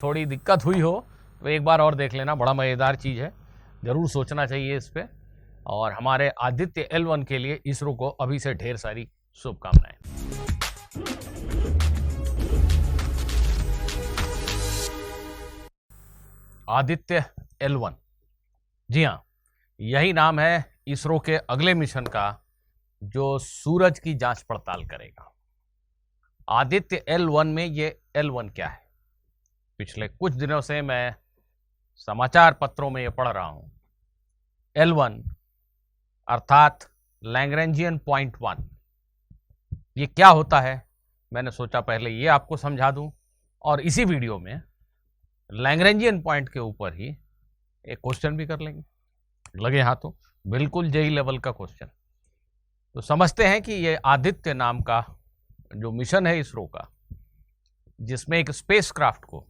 थोड़ी दिक्कत हुई हो तो एक बार और देख लेना, बड़ा मज़ेदार चीज़ है, ज़रूर सोचना चाहिए इस पे। और हमारे आदित्य L1 के लिए इसरो को अभी से ढेर सारी शुभकामनाएं। आदित्य L1, जी हाँ, यही नाम है इसरो के अगले मिशन का जो सूरज की जांच पड़ताल करेगा। आदित्य L1 में ये L1 क्या है? पिछले कुछ दिनों से मैं समाचार पत्रों में ये पढ़ रहा हूं। L1 अर्थात लैग्रेंजियन पॉइंट 1, ये क्या होता है? मैंने सोचा पहले ये आपको समझा दूं और इसी वीडियो में लैग्रेंजियन पॉइंट के ऊपर ही एक क्वेश्चन भी कर लेंगे। लगे हाथों, बिल्कुल जेई लेवल का क्वेश्चन। तो समझते हैं कि ये आदित्य नाम का जो मिशन है इसरो का, जिसमें एक स्पेसक्राफ्ट को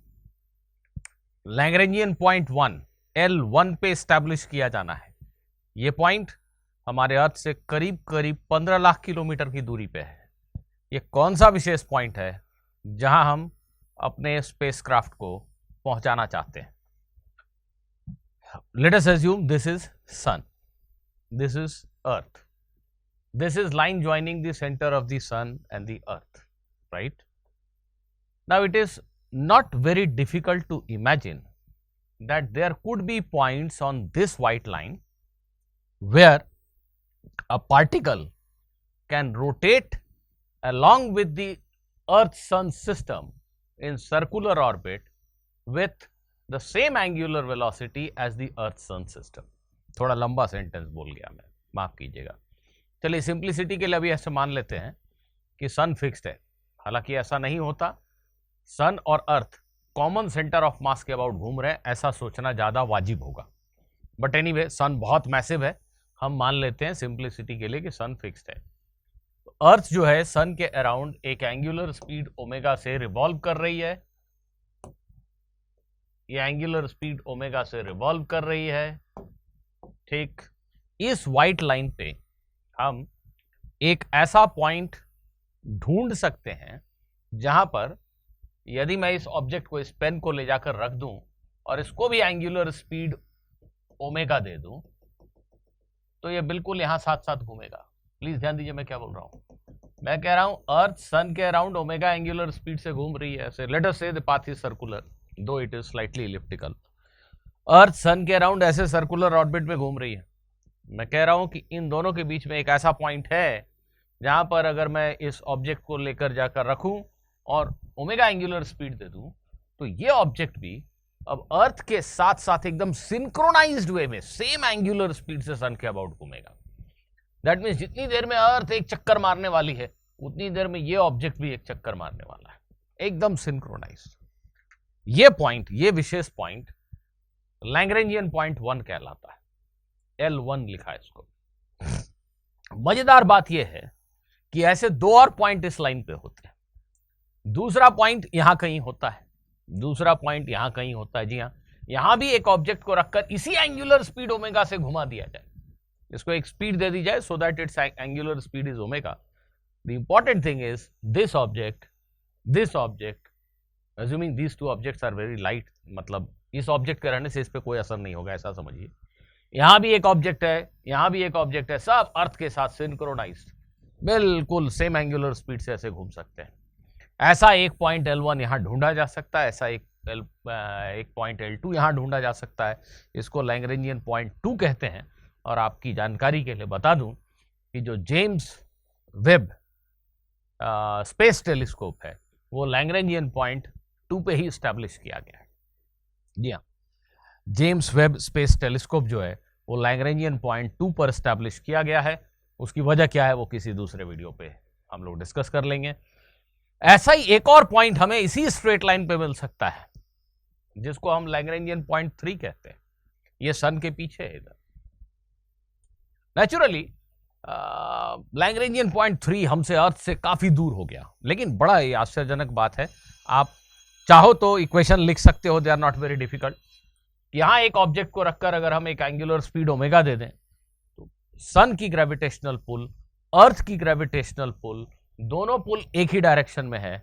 लैग्रेंजियन पॉइंट 1 L1 पे स्टैब्लिश किया जाना है। ये पॉइंट हमारे अर्थ से करीब करीब 15 लाख किलोमीटर की दूरी पे है। ये कौन सा विशेष पॉइंट है जहां हम अपने स्पेसक्राफ्ट को पहुंचाना चाहते हैं? Let us assume this is sun, this is earth, this is line joining the center of the sun and the earth, right? Now it is not very difficult to imagine that there could be points on this white line where a particle can rotate along with the earth sun system in circular orbit with the same angular velocity as the earth sun system. थोड़ा लंबा sentence बोल गया मैं, माफ कीजिएगा। चलिए simplicity के लिए अभी ऐसे मान लेते हैं कि सन फिक्स्ड है। हालांकि ऐसा नहीं होता, सन और अर्थ कॉमन सेंटर ऑफ मास के अबाउट घूम रहे हैं, ऐसा सोचना ज़्यादा वाजिब होगा। बट एनीवे सन बहुत मैसिव है, हम मान लेते हैं सिंप्लिसिटी के लिए कि सन फिक्स्ड है। तो अर्थ जो है सन के अराउंड एक एंगुलर स्पीड ओमेगा से रिवॉल्व कर रही है। ये एंगुलर स्पीड ओमेगा से रिवॉल्व कर रही है। ठीक इस व्हाइट लाइन पे हम एक ऐसा पॉइंट ढूंढ सकते हैं जहां पर यदि मैं इस ऑब्जेक्ट को, इस पेन को ले जाकर रख दूं और इसको भी एंगुलर स्पीड ओमेगा दे दूं तो ये बिल्कुल यहां साथ साथ घूमेगा। प्लीज ध्यान दीजिए मैं क्या बोल रहा हूं। मैं कह रहा हूं अर्थ सन के अराउंड ओमेगा एंगुलर स्पीड से घूम रही है। ऐसे लेट अस से द पाथ इज सर्कुलर दो इट इज स्लाइटली इलिप्टिकल। अर्थ सन के अराउंड ऐसे सर्कुलर ऑर्बिट में घूम रही है। मैं कह रहा हूं कि इन दोनों के बीच में एक ऐसा पॉइंट है जहां पर अगर मैं इस ऑब्जेक्ट को लेकर जाकर रखूं और ओमेगा एंगुलर स्पीड दे दूं तो ये ऑब्जेक्ट भी अब अर्थ के साथ साथ एकदम सिंक्रोनाइज्ड वे में सेम एंगुलर स्पीड से सन के अबाउट घूमेगा। दैट मीन्स जितनी देर में अर्थ एक चक्कर मारने वाली है उतनी देर में ये ऑब्जेक्ट भी एक चक्कर मारने वाला है, एकदम सिंक्रोनाइज्ड। ये पॉइंट, ये विशेष पॉइंट लैग्रेंजियन पॉइंट 1 कहलाता है। L1 लिखा है इसको। मजेदार बात यह है कि ऐसे दो और पॉइंट इस लाइन पे होते हैं। दूसरा पॉइंट यहां कहीं होता है, दूसरा पॉइंट यहां कहीं होता है। जी हां, यहां भी एक ऑब्जेक्ट को रखकर इसी एंगुलर स्पीड ओमेगा से घुमा दिया जाए, इसको एक स्पीड दे दी जाए so that its angular speed is omega. The important thing is this object assuming these two objects are very light, मतलब इस ऑब्जेक्ट के रहने से इस पे कोई असर नहीं होगा, ऐसा समझिए। यहां भी एक ऑब्जेक्ट है, यहां भी एक ऑब्जेक्ट है, सब अर्थ के साथ सिंक्रोनाइज्ड, बिल्कुल सेम एंगुलर स्पीड से ऐसे घूम सकते हैं। ऐसा एक पॉइंट L1 यहां ढूंढा जा सकता है, ऐसा एक पॉइंट L2 यहां ढूंढा जा सकता है। इसको लैग्रेंजियन पॉइंट 2 कहते हैं। और आपकी जानकारी के लिए बता दूं कि जो जेम्स वेब स्पेस टेलीस्कोप है वो लैग्रेंजियन पॉइंट 2 पे ही स्टैब्लिश किया गया है। जी हाँ, जेम्स वेब स्पेस टेलीस्कोप जो है वो लैग्रेंजियन पॉइंट 2 पर स्टैब्लिश किया गया है। उसकी वजह क्या है वो किसी दूसरे वीडियो पे हम लोग डिस्कस कर लेंगे। ऐसा ही एक और पॉइंट हमें इसी स्ट्रेट लाइन पे मिल सकता है जिसको हम लैग्रेंजियन पॉइंट 3 कहते हैं। ये सन के पीछे है इधर। नेचुरली लैग्रेंजियन पॉइंट 3 हमसे अर्थ से काफी दूर हो गया, लेकिन बड़ा ही आश्चर्यजनक बात है। आप चाहो तो इक्वेशन लिख सकते हो, they are not very difficult. यहां एक ऑब्जेक्ट को रखकर अगर हम एक एंगुलर स्पीड ओमेगा दे दें तो सन की ग्रेविटेशनल पुल, अर्थ की ग्रेविटेशनल पुल, दोनों पुल एक ही डायरेक्शन में है।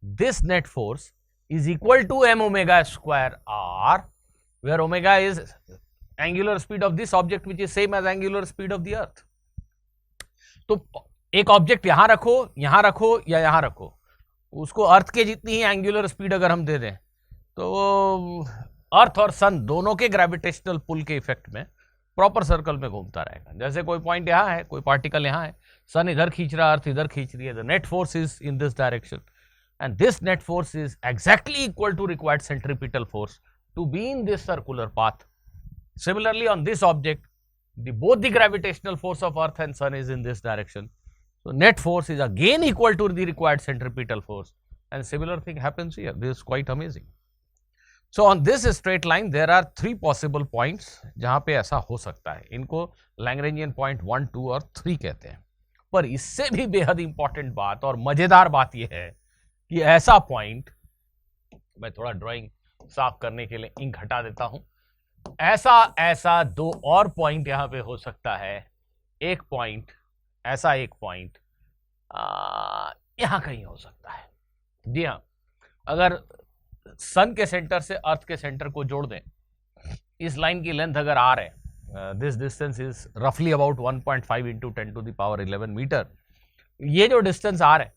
This net force is equal to m omega square r, where omega is angular speed of this object which is same as angular speed of the earth. तो एक object यहां रखो या यहां रखो, उसको अर्थ के जितनी ही एंगुलर स्पीड अगर हम दे दें तो अर्थ और सन दोनों के ग्रेविटेशनल पुल के इफेक्ट में प्रॉपर सर्कल में घूमता रहेगा. जैसे कोई पॉइंट यहां है, कोई पार्टिकल यहां है, सन इधर खींच रहा है, अर्थ इधर खींच रही है, the net force is in this direction and this net force is exactly equal to required centripetal force to be in this circular path. Similarly, on this object, both the gravitational force of earth and sun is in this direction, so net force is again equal to the required centripetal force, and similar thing happens here. This is quite amazing. So on this straight line there are 3 possible points जहां पे ऐसा हो सकता है. इनको Lagrangian point 1, 2 और 3 कहते हैं. पर इससे भी बेहद इंपॉर्टेंट बात और मजेदार बात यह है कि ऐसा पॉइंट, मैं थोड़ा ड्राइंग साफ करने के लिए इंक हटा देता हूं, ऐसा 2 और पॉइंट यहां पे हो सकता है. एक पॉइंट, ऐसा एक पॉइंट यहां कहीं हो सकता है. जी हां, अगर सन के सेंटर से अर्थ के सेंटर को जोड़ दें, इस लाइन की लेंथ अगर आर है, दिस डिस्टेंस इज रफली about 1.5 into 10 to the power 11 metre. ये जो डिस्टेंस आर है,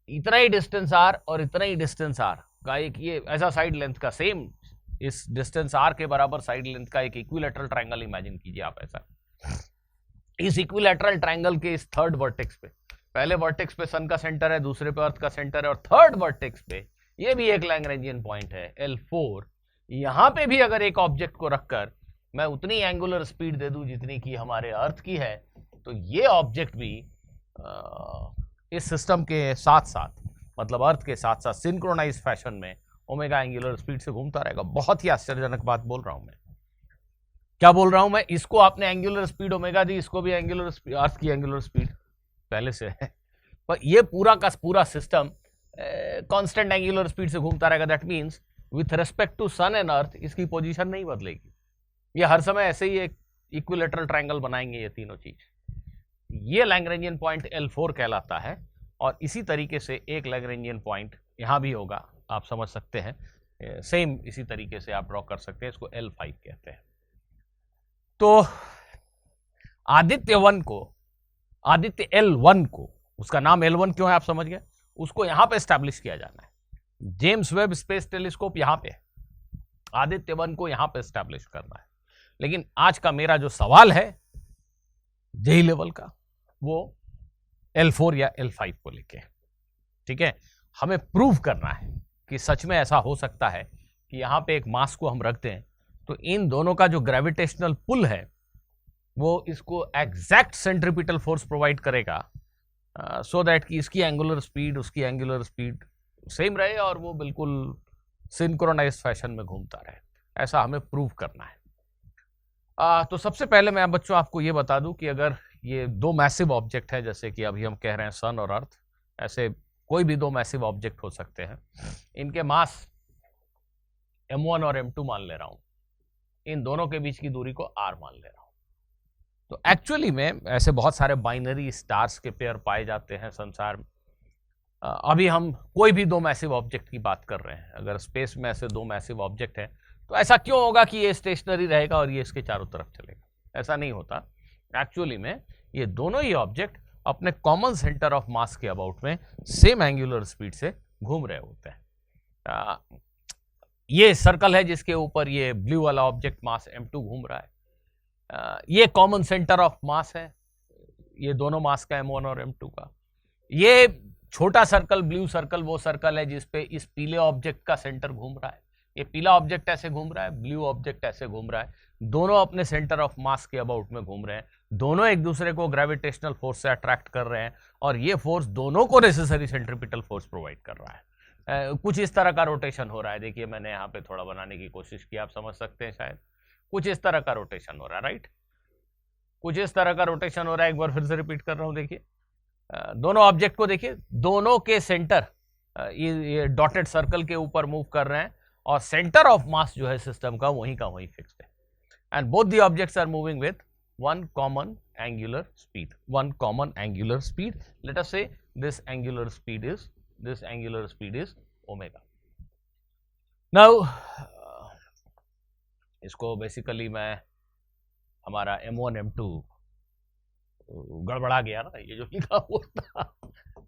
इतना ही डिस्टेंस आर और इतना ही डिस्टेंस आर का एक ये ऐसा साइड लेंथ का सेम इस डिस्टेंस आर के बराबर साइड लेंथ का एक इक्विलैटरल ट्रायंगल इमेजिन कीजिए आप. ऐसा इस इक्विलैटरल ट्रायंगल के इस थर्ड वर्टेक्स पे, पहले वर्टेक्स पे सन का सेंटर है, दूसरे पे अर्थ का सेंटर है, और थर्ड वर्टेक्स पे ये भी एक लैग्रेंजियन पॉइंट है L4. यहां पे भी अगर एक ऑब्जेक्ट को रखकर मैं उतनी एंगुलर स्पीड दे दूं जितनी की हमारे अर्थ की है, तो ये ऑब्जेक्ट भी इस सिस्टम के साथ साथ, मतलब अर्थ के साथ साथ सिंक्रोनाइज फैशन में ओमेगा एंगुलर स्पीड से घूमता रहेगा. बहुत ही आश्चर्यजनक बात बोल रहा हूं मैं. क्या बोल रहा हूं मैं? इसको आपने एंगुलर स्पीड ओमेगा दी, इसको भी एंगुलर स्पीड, अर्थ की एंगुलर स्पीड पहले से है, पर ये पूरा का पूरा सिस्टम कांस्टेंट एंगुलर स्पीड से घूमता रहेगा. That means with respect to sun and earth इसकी पोजीशन नहीं बदलेगी. ये हर समय ऐसे ही एक इक्विलैटरल ट्रायंगल बनाएंगे ये तीनों चीज. ये लैग्रेंजियन पॉइंट L4 कहलाता है. और इसी तरीके से एक लैग्रेंजियन पॉइंट यहां भी होगा, आप समझ सकते हैं. सेम इसी तरीके से आप ड्रॉ कर सकते हैं, इसको L5 कहते हैं. तो आदित्य L1 को, उसका नाम L1 क्यों है आप समझ गए, उसको यहां पे एस्टैब्लिश किया जाना है. जेम्स वेब स्पेस टेलीस्कोप यहां पे, आदित्य 1 को यहां पे एस्टैब्लिश करना है. लेकिन आज का मेरा जो सवाल है जेई लेवल का, वो L4 या L5 को लेके. ठीक है, हमें प्रूव करना है कि सच में ऐसा हो सकता है कि यहां पे एक मास को हम रखते हैं तो इन दोनों का जो ग्रेविटेशनल पुल है वो इसको एग्जैक्ट सेंट्रीपिटल फोर्स प्रोवाइड करेगा, सो दैट कि इसकी एंगुलर स्पीड उसकी एंगुलर स्पीड सेम रहे और वो बिल्कुल सिंक्रोनाइज्ड फैशन में घूमता रहे. ऐसा हमें प्रूव करना है. तो सबसे पहले मैं बच्चों आपको ये बता दूं कि अगर ये 2 मैसिव ऑब्जेक्ट है, जैसे कि अभी हम कह रहे हैं सन और अर्थ, ऐसे कोई भी 2 मैसिव ऑब्जेक्ट हो सकते हैं, इनके मास m1 और m2 मान ले रहा हूं, इन दोनों के बीच की दूरी को r मान ले रहा हूं. तो एक्चुअली में ऐसे बहुत सारे बाइनरी स्टार्स के पेयर पाए जाते हैं संसार में. अभी हम कोई भी 2 मैसिव ऑब्जेक्ट की बात कर रहे हैं. अगर स्पेस में ऐसे 2 मैसिव ऑब्जेक्ट है तो ऐसा क्यों होगा कि ये स्टेशनरी रहेगा और ये इसके चारों तरफ चलेगा? ऐसा नहीं होता. एक्चुअली में ये दोनों ही ऑब्जेक्ट अपने कॉमन सेंटर ऑफ मास के अबाउट में सेम एंगुलर स्पीड से घूम रहे होते हैं. ये सर्कल है जिसके ऊपर ये ब्लू वाला ऑब्जेक्ट मास m2 घूम रहा है. ये कॉमन सेंटर ऑफ मास है, ये दोनों मास का m1 और m2 का. ये छोटा सर्कल, ब्लू सर्कल, वो सर्कल है जिसपे इस पीले ऑब्जेक्ट का सेंटर घूम रहा है. ये पीला ऑब्जेक्ट ऐसे घूम रहा है, ब्लू ऑब्जेक्ट ऐसे घूम रहा है. दोनों अपने सेंटर ऑफ मास के अबाउट में घूम रहे हैं. दोनों एक दूसरे को ग्रेविटेशनल फोर्स से अट्रैक्ट कर रहे हैं और ये फोर्स दोनों को नेसेसरी सेंट्रीपिटल फोर्स प्रोवाइड कर रहा है. कुछ इस तरह का रोटेशन हो रहा है. देखिए मैंने यहाँ पे थोड़ा बनाने की कोशिश की, आप समझ सकते हैं शायद. कुछ इस तरह का रोटेशन हो रहा है, राइट. कुछ इस तरह का रोटेशन हो रहा है. एक बार फिर से रिपीट कर रहा हूँ. देखिए दोनों ऑब्जेक्ट को देखिए, दोनों के सेंटर ये डॉटेड सर्कल के ऊपर मूव कर रहे हैं और सेंटर ऑफ मास जो है सिस्टम का वहीं फिक्स्ड है. And both the objects are moving with one common angular speed. Let us say this angular speed is omega. Now इसको बेसिकली मैं हमारा M1 M2 गड़बड़ा गया ना, ये जो लिखा हुआ था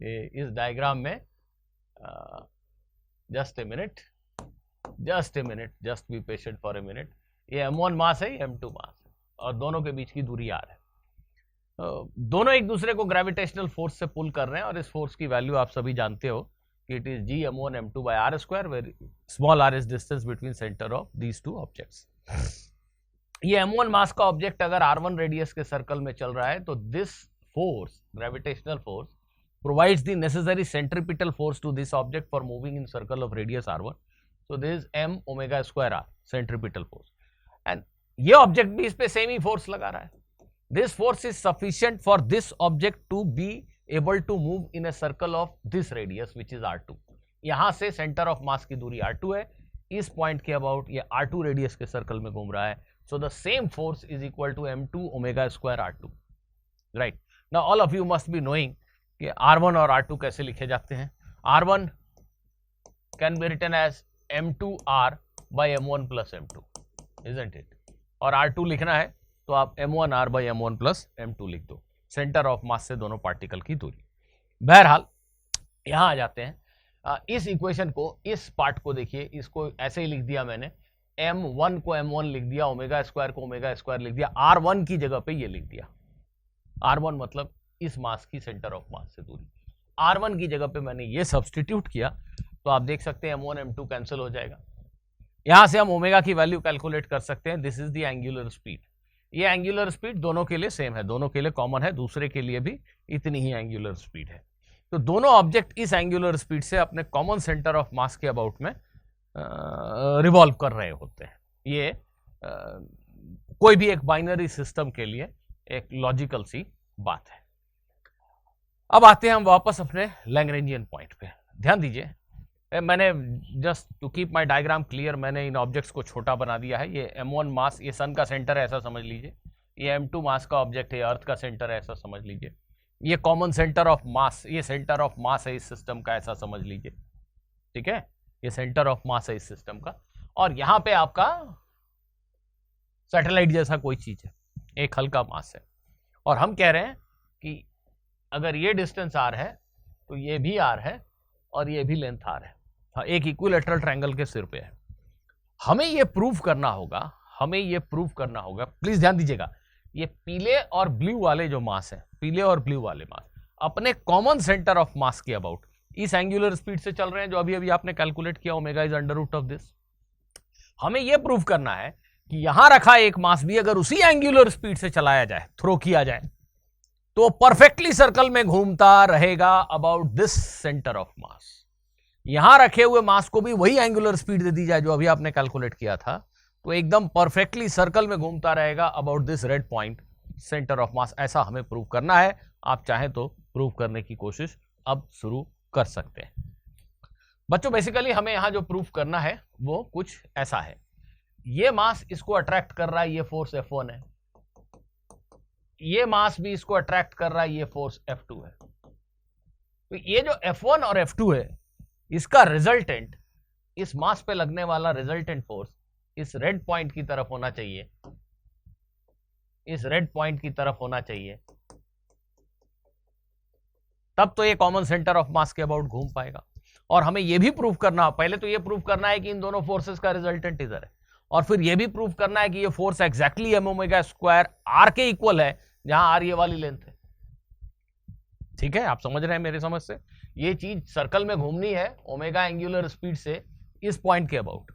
इस डायग्राम में, just a minute, just be patient for a minute. ये M1 मास है, ये M2 मास है, और दोनों के बीच की दूरी r है। दोनों एक दूसरे को ग्रेविटेशनल फोर्स से पुल कर रहे हैं, और इस फोर्स की वैल्यू आप सभी जानते हो कि it is G M1 M2 by r square, where small r is distance between center of these two objects। ये M1 मास का ऑब्जेक्ट अगर R1 रेडियस के सर्कल में चल रहा है, तो this force, gravitational force, provides the necessary centripetal force to this object for moving in circle of radius r1. So this is m omega square r centripetal force, and ये object भी इस पे same ही force लगा रहा है। This force is sufficient for this object to be able to move in a circle of this radius which is r2। यहां से centre of mass की दूरी r2 है, इस पॉइंट के अबाउट ये r2 रेडियस के सर्कल में घूम रहा है। So the same force is equal to m2 omega square r2, right? Now all of you must be knowing कि R1 और R2 कैसे लिखे जाते हैं। R1 can be written as M2R by M1 plus M2, isn't it? और R2 लिखना है तो आप M1R by M1 plus M2 लिख दो, सेंटर ऑफ मास से दोनों पार्टिकल की दूरी। बहरहाल यहां आ जाते हैं, इस इक्वेशन को, इस पार्ट को देखिए, इसको ऐसे ही लिख दिया मैंने, M1 को M1 लिख दिया, ओमेगा स्क्वायर को ओमेगा स्क्वायर लिख दिया, R1 की जगह पे ये लिख दिया। R1 मतलब इस मास की सेंटर ऑफ मास से दूरी, R1 की जगह पे मैंने ये सब्सटीट्यूट किया, तो आप देख सकते हैं M1 M2 कैंसिल हो जाएगा। यहां से हम ओमेगा की वैल्यू कैलकुलेट कर सकते हैं। This is the angular speed. ये एंगुलर स्पीड दोनों के लिए सेम है, दोनों के लिए कॉमन है, दूसरे के लिए भी इतनी ही एंगुलर स्पीड है। तो दोनों ऑब्जेक्ट इस एंगुलर स्पीड से अपने कॉमन सेंटर ऑफ मास के अबाउट में रिवॉल्व कर रहे होते हैं। ये कोई भी एक बाइनरी सिस्टम के लिए एक लॉजिकल सी बात है। अब आते हैं हम वापस अपने लैग्रेंजियन पॉइंट पे। ध्यान दीजिए, मैंने just to keep my diagram clear, मैंने इन ऑब्जेक्ट्स को छोटा बना दिया है। ये M1 मास, ये सन का सेंटर है ऐसा समझ लीजिए। ये M2 मास का ऑब्जेक्ट है, अर्थ का सेंटर है ऐसा समझ लीजिए। ये कॉमन सेंटर ऑफ मास, ये सेंटर ऑफ मास है इस सिस्टम का ऐसा समझ लीजिए। ठीक है, ये सेंटर ऑफ मास है इस सिस्टम का, और यहां पे आपका सैटेलाइट जैसा कोई चीज है, एक हल्का मास है, और हम कह रहे हैं कि अगर ये डिस्टेंस r है तो ये भी r है और ये भी लेंथ r है। हाँ, एक इक्विलेटरल ट्रायंगल के सिर पे है। हमें ये प्रूव करना होगा, प्लीज ध्यान दीजिएगा, ये पीले और ब्लू वाले जो मास है, पीले और ब्लू वाले मास अपने कॉमन सेंटर ऑफ मास के अबाउट इस एंगुलर स्पीड से चल रहे हैं जो अभी अभी आपने कैलकुलेट किया, omega is under root of this. हमें यह प्रूव करना है कि यहां रखा एक मास भी अगर उसी एंगुलर स्पीड से चलाया जाए, थ्रो किया जाए, तो परफेक्टली सर्कल में घूमता रहेगा about this centre of mass. यहां रखे हुए मास को भी वही एंगुलर स्पीड दे दी जाए जो अभी आपने कैलकुलेट किया था, तो एकदम परफेक्टली सर्कल में घूमता रहेगा about this red point, centre of mass. ऐसा हमें प्रूव करना है। आप चाहें तो प्रूव करने की कोशिश अब शुरू कर सकते हैं। बच्चों, बेसिकली हमें यहां जो प्रूफ करना है वो कुछ ऐसा है। ये मास इसको अट्रैक्ट कर रहा है, ये फोर्स F1 है। ये मास भी इसको अट्रैक्ट कर रहा है, ये फोर्स F2 है। तो ये जो F1 और F2 है, इसका रिजल्टेंट, इस मास पे लगने वाला रिजल्टेंट फोर्स इस रेड पॉइंट की तरफ होना चाहिए, इस रेड पॉइंट की तरफ होना चाहिए, तब तो ये कॉमन सेंटर ऑफ मास के अबाउट घूम पाएगा। और हमें यह भी प्रूफ करना, पहले तो ये प्रूफ करना है कि इन दोनों फोर्सेस का रिजल्टेंट इधर है, और फिर यह भी प्रूफ करना है कि ये force exactly m omega square r के इक्वल है, जहां r ये वाली लेंथ है। ठीक है, आप समझ रहे हैं मेरी समझ से? ये चीज सर्कल में घूमनी है ओमेगा एंगुलर स्पीड से इस पॉइंट के अबाउट,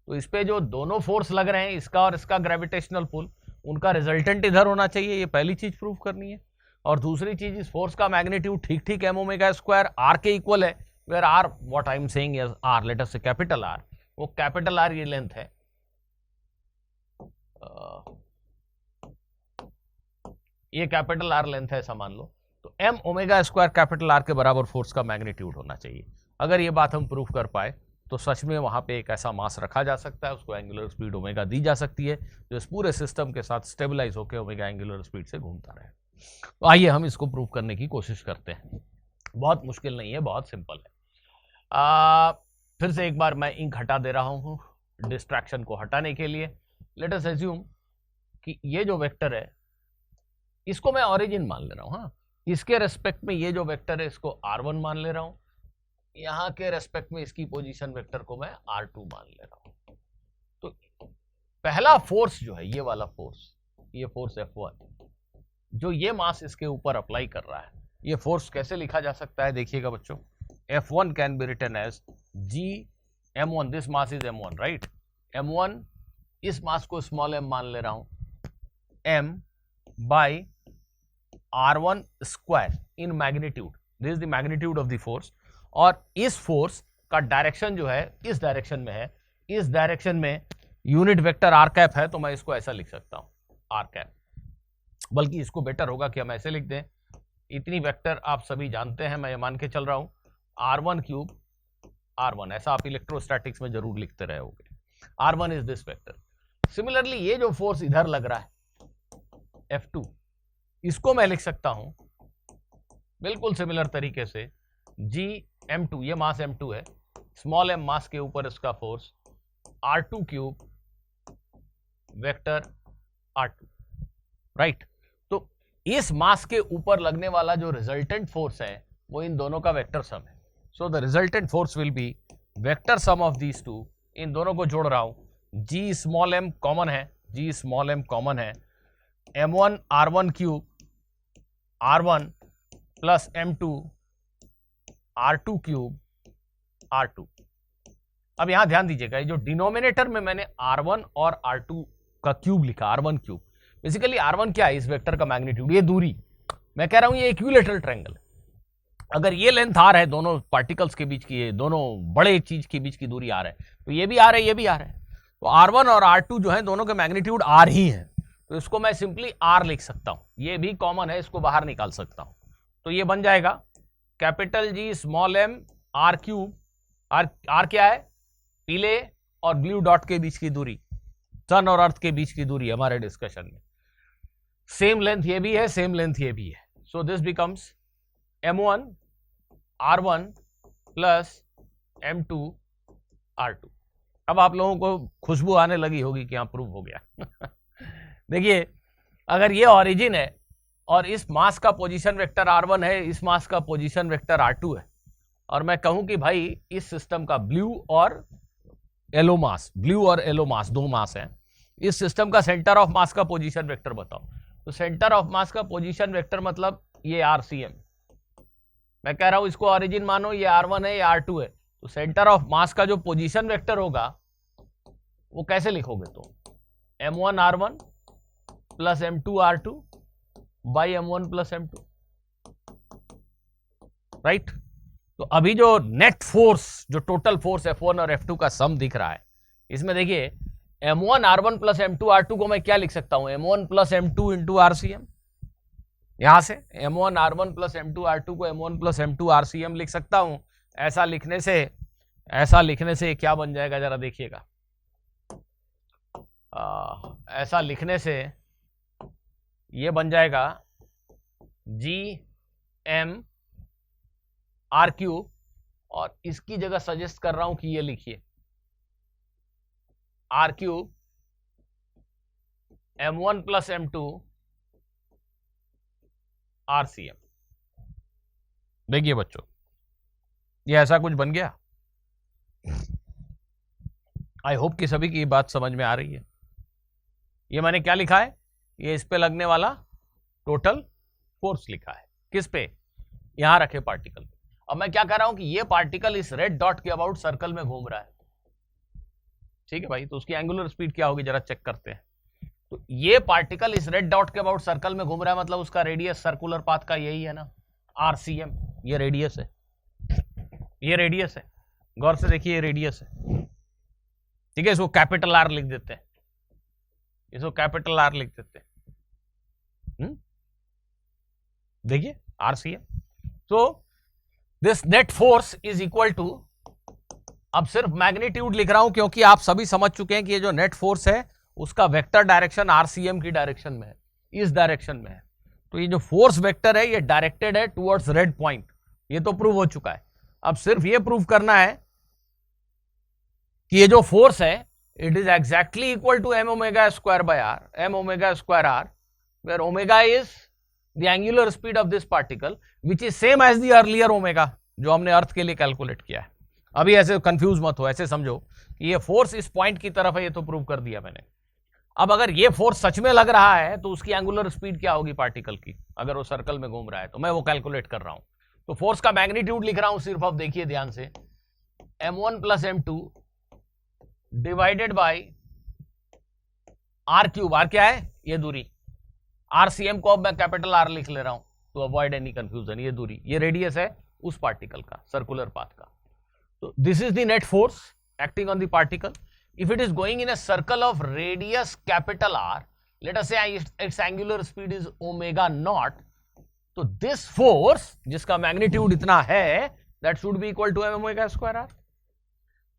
तो इस पे जो दोनों फोर्स लग रहे हैं, इसका और इसका ग्रेविटेशनल पुल, उनका रिजल्टेंट इधर होना चाहिए। ये पहली चीज प्रूफ करनी है। और दूसरी चीज, इस फोर्स का मैग्नीट्यूड ठीक ठीक m ओमेगा स्क्वायर r के इक्वल है, where r, what I am saying is r, let us say capital R, वो कैपिटल R ये लेंथ है, ये कैपिटल R लेंथ है ऐसा मान लो, तो m omega square capital R के बराबर फोर्स का मैग्नीट्यूड होना चाहिए। अगर ये बात हम प्रूफ कर पाए तो सच में वहां पे एक ऐसा मास रखा जा सकता है, उसको एंगुलर स्पीड ओमेगा दी जा सकती है, जो इस पूरे सिस्टम के साथ स्टेबलाइज होकर ओमेगा एंगुलर स्पीड से घूमता रहे। तो आइए हम इसको प्रूव करने की कोशिश करते हैं। बहुत मुश्किल नहीं है, बहुत सिंपल है। फिर से एक बार मैं इंक हटा दे रहा हूं डिस्ट्रैक्शन को हटाने के लिए। लेट अस अज्यूम कि ये जो वेक्टर है इसको मैं ओरिजिन मान ले रहा हूं। हाँ, इसके रेस्पेक्ट में ये जो वेक्टर है इसको r1 मान ले रहा हूं, यहां के रेस्पेक्ट में इसकी पोजीशन वेक्टर को मैं r2 मान ले रहा हूं। तो पहला फोर्स जो है ये वाला फोर्स, ये फोर्स F1 जो ये मास इसके ऊपर अप्लाई कर रहा है, ये फोर्स कैसे लिखा जा सकता है देखिएगा बच्चों। F1 can be written as G M1, this mass is M1 right. M1 इस मास को स्मॉल m मान ले रहा हूं, m by r1 square in magnitude, this is the magnitude of the force. और इस फोर्स का डायरेक्शन जो है इस डायरेक्शन में है, इस डायरेक्शन में यूनिट वेक्टर r कैप है, तो मैं इसको ऐसा लिख सकता हूं r कैप, बल्कि इसको बेटर होगा कि हम ऐसे लिख दें, इतनी वेक्टर आप सभी जानते हैं, मैं ये मान के चल रहा हूं r1 क्यूब r1, ऐसा आप इलेक्ट्रोस्टैटिक्स में जरूर लिखते रहे होगे। r1 is this vector. Similarly ये जो फोर्स इधर लग रहा है F2, इसको मैं लिख सकता हूं बिल्कुल सिमिलर तरीके से G M2, ये मास M2 है, स्मॉल m मास के ऊपर इसका force R2 cube vector R2 right. तो इस मास के ऊपर लगने वाला जो रिजल्टेंट फोर्स है वो इन दोनों का वेक्टर सम है। So the resultant force will be vector sum of these two, इन दोनों को जोड़ रहा हूं, G स्मॉल m कॉमन है, G स्मॉल m कॉमन है, M1 R1 cube R1 plus M2 R2 cube R2। अब यहां ध्यान दीजिएगा, ये जो डिनोमिनेटर में मैंने R1 और R2 का क्यूब लिखा, R1 क्यूब, बेसिकली R1 क्या है, इस वेक्टर का मैग्नीट्यूड, ये दूरी, मैं कह रहा हूं ये इक्विलेटरल ट्रायंगल है। अगर ये लेंथ r है, दोनों पार्टिकल्स के बीच की, दोनों बड़े चीज के बीच की दूरी r है, तो ये भी r है, ये भी r है, तो R1 और R2 जो है दोनों के मैग्नीट्यूड r ही है, तो इसको मैं सिंपली r लिख सकता हूं, ये भी कॉमन है, इसको बाहर निकाल सकता हूं, तो ये बन जाएगा capital G small m r cube, r क्या है, पीले और ब्लू डॉट के बीच की दूरी, सन और अर्थ के बीच की दूरी हमारे डिस्कशन में, सेम लेंथ ये भी है, सेम लेंथ ये भी है, so this becomes M1 R1 plus M2 R2। अब आप लोगों को खुशबू आने लगी होगी कि हाँ प्रूव हो गया। देखिए, अगर ये ओरिजिन है और इस मास का पोजीशन वेक्टर R1 है, इस मास का पोजीशन वेक्टर R2 है, और मैं कहूं कि भाई इस सिस्टम का ब्लू और येलो मास, ब्लू और येलो मास दो मास हैं, इस सिस्टम का सेंटर ऑफ मास का पोजीशन वेक्टर बताओ, तो सेंटर ऑफ मास का पोजीशन वेक्टर मतलब ये RCM, मैं कह रहा हूं इसको ओरिजिन मानो, ये R1 है, ये R2 है, तो सेंटर ऑफ मास का जो पोजीशन वेक्टर होगा वो कैसे लिखोगे, तो M1 R1 plus M2 R2 by M1 plus M2 right. तो अभी जो नेट फोर्स, जो टोटल फोर्स F1 और F2 का सम दिख रहा है, इसमें देखिए M1 R1 plus M2 R2 को मैं क्या लिख सकता हूं, M1 plus M2 into RCM, यहां से M1 R1 plus M2 R2 को M1 प्लस M2 RCM लिख सकता हूं। ऐसा लिखने से क्या बन जाएगा जरा देखिएगा, ऐसा लिखने से ये बन जाएगा G M R क्यूब, और इसकी जगह सजेस्ट कर रहा हूं कि ये लिखिए R cube M1 plus M2 RCM। देखिए बच्चों, ये ऐसा कुछ बन गया। आई होप कि सभी की बात समझ में आ रही है। ये मैंने क्या लिखा है, ये इस पे लगने वाला टोटल फोर्स लिखा है, किस पे, यहां रखे पार्टिकल। अब मैं क्या कर रहा हूं कि ये पार्टिकल इस रेड डॉट के अबाउट सर्कल में घूम रहा है, ठीक है भाई, तो उसकी एंगुलर स्पीड क्या होगी जरा चेक करते हैं। तो ये पार्टिकल इस रेड डॉट के अबाउट सर्कल में घूम रहा है, मतलब उसका रेडियस सर्कुलर पाथ का यही है ना, RCM, ये रेडियस है, ये रेडियस है, गौर से देखिए ये रेडियस है, ठीक है, इसको कैपिटल R लिख देते हैं, इसको कैपिटल R लिख देते हैं, देखिए RCM। तो this net force is equal to, अब सिर्फ मैग्नीट्यूड लिख रहा हूं क्योंकि आप सभी समझ चुके हैं कि ये जो नेट फोर्स है उसका वेक्टर डायरेक्शन RCM की डायरेक्शन में है, इस डायरेक्शन में है, तो ये जो फोर्स वेक्टर है ये डायरेक्टेड है टुवर्ड्स रेड पॉइंट, ये तो प्रूव हो चुका है। अब सिर्फ ये प्रूव करना है कि ये जो फोर्स है it is exactly equal to M omega square by R, M omega square R, where omega is the angular speed of this particle which is same as the earlier omega जो हमने अर्थ के लिए calculate किया है। अभी ऐसे confuse मत हो, ऐसे समझो कि ये फोर्स इस पॉइंट की तरफ है, ये तो प्रूव कर दिया मैंने। अब अगर ये फोर्स सच में लग रहा है तो उसकी एंगुलर स्पीड क्या होगी पार्टिकल की, अगर वो सर्कल में घूम रहा है तो मैं वो कैलकुलेट कर रहा हूं। तो फोर्स का मैग्नीट्यूड लिख रहा हूं सिर्फ, अब देखिए ध्यान से, m1 plus m2 divided by r cube. r क्या है, ये दूरी, RCM को अब मैं कैपिटल R लिख ले रहा हूं टू अवॉइड एनी कंफ्यूजन। ये दूरी, ये रेडियस है उस पार्टिकल का, सर्कुलर पाथ का। तो this is the net force acting on the particle if it is going in a circle of radius capital R, let us say its angular speed is omega naught, तो this force जिसका magnitude इतना है that should be equal to m omega square R.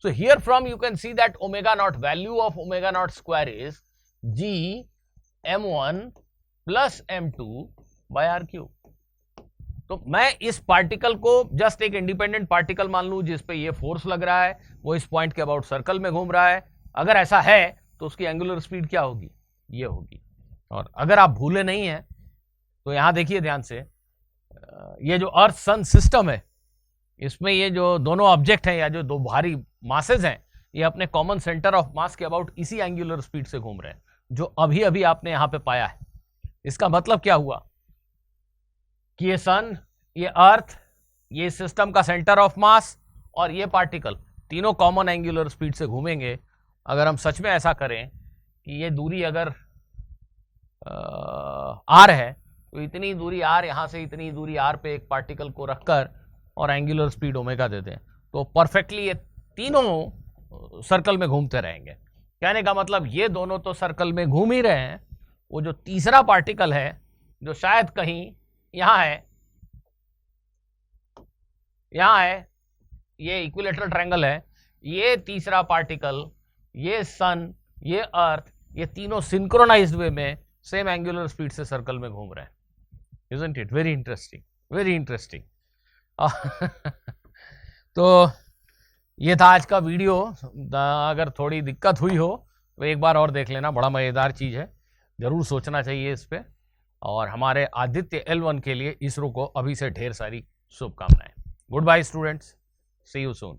So here from you can see that omega naught, value of omega naught square is g m1 plus m2 by r cube. तो मैं इस particle को just एक independent particle मान लूं जिस पे ये फोर्स लग रहा है, वो इस पॉइंट के अबाउट सर्कल में घूम रहा है। अगर ऐसा है तो उसकी एंगुलर स्पीड क्या होगी, ये होगी। और अगर आप भूले नहीं हैं तो यहां देखिए ध्यान से, ये जो अर्थ सन सिस्टम है इसमें ये जो दोनों ऑब्जेक्ट हैं या जो दो भारी मासेस हैं, ये अपने कॉमन सेंटर ऑफ मास के अबाउट इसी एंगुलर स्पीड से घूम रहे हैं जो अभी अभी आपने यहां पे पाया है। इसका मतलब क्या हुआ कि ये सन, ये अर्थ, ये सिस्टम का सेंटर ऑफ मास और ये पार्टिकल तीनों कॉमन एंगुलर स्पीड से घूमेंगे। अगर हम सच में ऐसा करें कि ये दूरी अगर आर है तो इतनी दूरी आर, यहां से इतनी दूरी आर पे एक पार्टिकल को रखकर और एंगुलर स्पीड ओमेगा दे दें तो परफेक्टली ये तीनों सर्कल में घूमते रहेंगे। कहने का मतलब ये दोनों तो सर्कल में घूम ही रहे हैं, वो जो तीसरा पार्टिकल है जो शायद कहीं यहां है, ये इक्विलेटरल ट्रायंगल है, ये तीसरा पार्टिकल, ये सन, ये अर्थ, ये तीनों सिंक्रोनाइज्ड वे में सेम एंगुलर स्पीड से सर्कल में घूम रहे हैं। Isn't it very interesting? Very interesting. तो ये था आज का वीडियो। अगर थोड़ी दिक्कत हुई हो तो एक बार और देख लेना, बड़ा मजेदार चीज है, जरूर सोचना चाहिए इस पे। और हमारे आदित्य L1 के लिए इसरो को अभी से ढेर सारी शुभकामनाएं। Good bye students, see you soon.